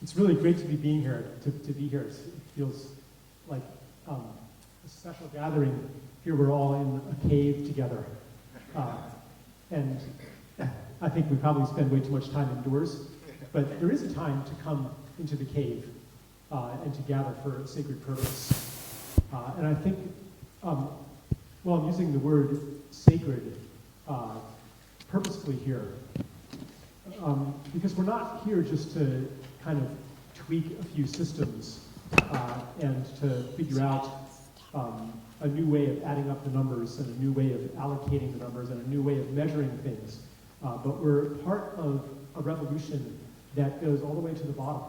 It's really great to be being here. To be here, it feels like a special gathering. Here we're all in a cave together, and I think we probably spend way too much time indoors. But there is a time to come into the cave and to gather for a sacred purpose. And I think, well, I'm using the word sacred purposefully here, because we're not here just to kind of tweak a few systems and to figure out a new way of adding up the numbers and a new way of allocating the numbers and a new way of measuring things. But we're part of a revolution that goes all the way to the bottom,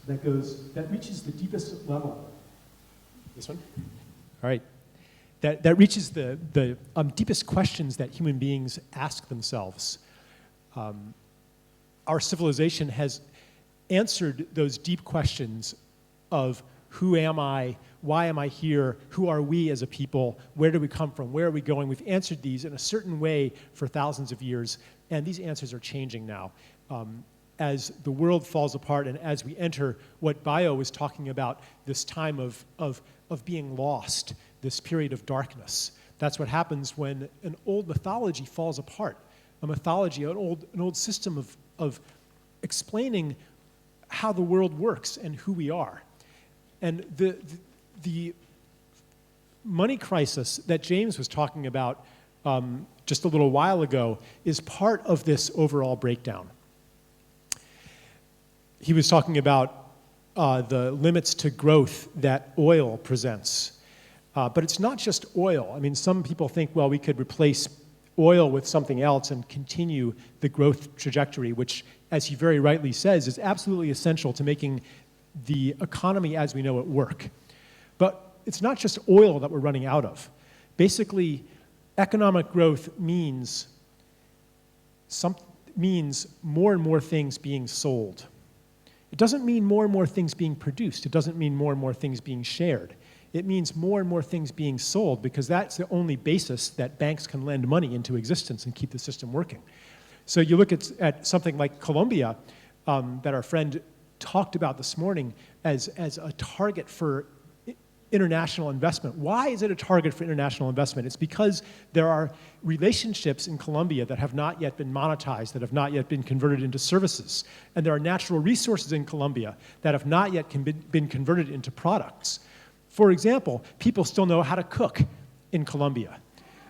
that reaches the deepest level. This one? All right. That reaches the deepest questions that human beings ask themselves. Our civilization has answered those deep questions of who am I, why am I here, who are we as a people, where do we come from, where are we going? We've answered these in a certain way for thousands of years, and these answers are changing now. As the world falls apart and as we enter what Bio was talking about, this time of being lost, this period of darkness. That's what happens when an old mythology falls apart. A mythology, an old system of explaining how the world works and who we are. And the money crisis that James was talking about just a little while ago is part of this overall breakdown. He was talking about the limits to growth that oil presents. But it's not just oil. I mean, some people think, well, we could replace oil with something else and continue the growth trajectory, which, as he very rightly says, is absolutely essential to making the economy as we know it work. But it's not just oil that we're running out of. Basically, economic growth means more and more things being sold. It doesn't mean more and more things being produced. It doesn't mean more and more things being shared. It means more and more things being sold, because that's the only basis that banks can lend money into existence and keep the system working. So you look at something like Colombia, that our friend talked about this morning as a target for international investment. Why is it a target for international investment? It's because there are relationships in Colombia that have not yet been monetized, that have not yet been converted into services. And there are natural resources in Colombia that have not yet been converted into products. For example, people still know how to cook in Colombia.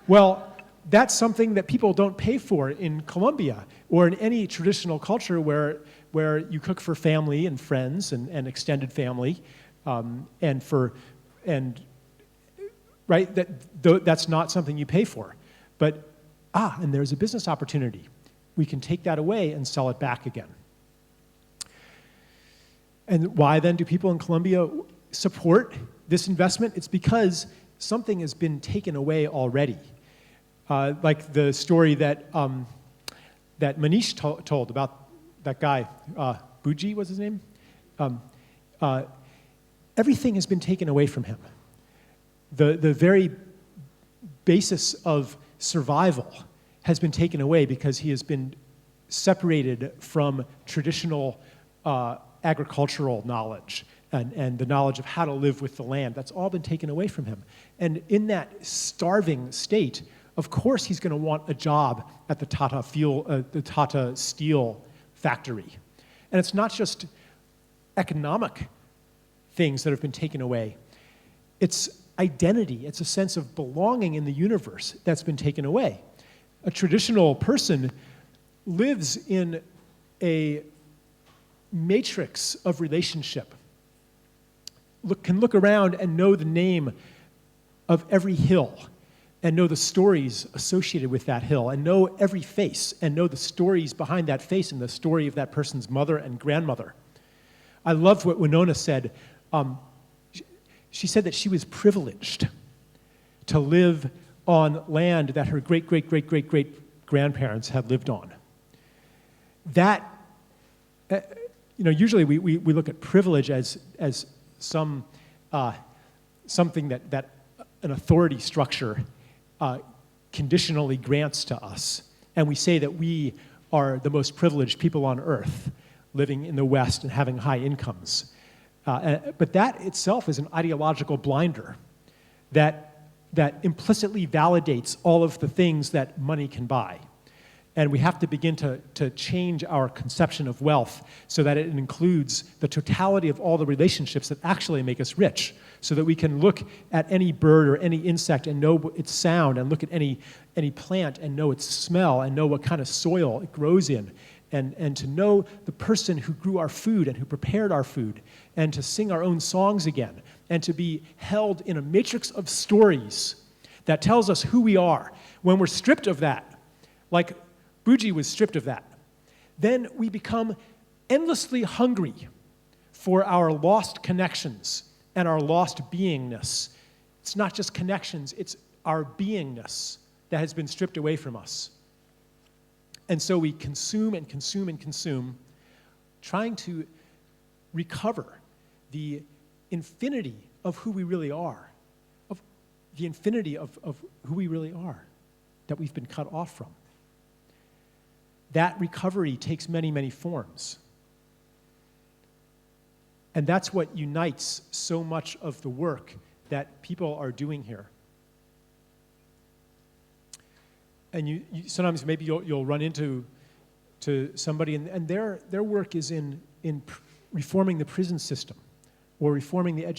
Well, that's something that people don't pay for in Colombia or in any traditional culture where you cook for family and friends and extended family, right? That's not something you pay for. But and there's a business opportunity. We can take that away and sell it back again. And why then do people in Colombia support this investment? It's because something has been taken away already. Like the story that Manish told about that guy, Buji was his name? Everything has been taken away from him. The very basis of survival has been taken away because he has been separated from traditional agricultural knowledge and the knowledge of how to live with the land. That's all been taken away from him. And in that starving state, of course he's going to want a job at the Tata Steel factory. And it's not just economic things that have been taken away. It's identity. It's a sense of belonging in the universe that's been taken away. A traditional person lives in a matrix of relationship. Can look around and know the name of every hill and know the stories associated with that hill and know every face and know the stories behind that face and the story of that person's mother and grandmother. I love what Winona said. She said that she was privileged to live on land that her great-great-great-great-great-grandparents had lived on. That, usually we look at privilege as something that an authority structure conditionally grants to us. And we say that we are the most privileged people on earth, living in the West and having high incomes. But that itself is an ideological blinder that implicitly validates all of the things that money can buy. And we have to begin to change our conception of wealth so that it includes the totality of all the relationships that actually make us rich, so that we can look at any bird or any insect and know its sound, and look at any plant and know its smell, and know what kind of soil it grows in, and to know the person who grew our food and who prepared our food, and to sing our own songs again, and to be held in a matrix of stories that tells us who we are. When we're stripped of that, like Buji was stripped of that, then we become endlessly hungry for our lost connections and our lost beingness. It's not just connections, it's our beingness that has been stripped away from us. And so we consume and consume and consume, trying to recover the infinity of who we really are, of the infinity of who we really are, that we've been cut off from. That recovery takes many, many forms. And that's what unites so much of the work that people are doing here. And you sometimes maybe you'll run into somebody, and their work is in reforming the prison system or reforming the education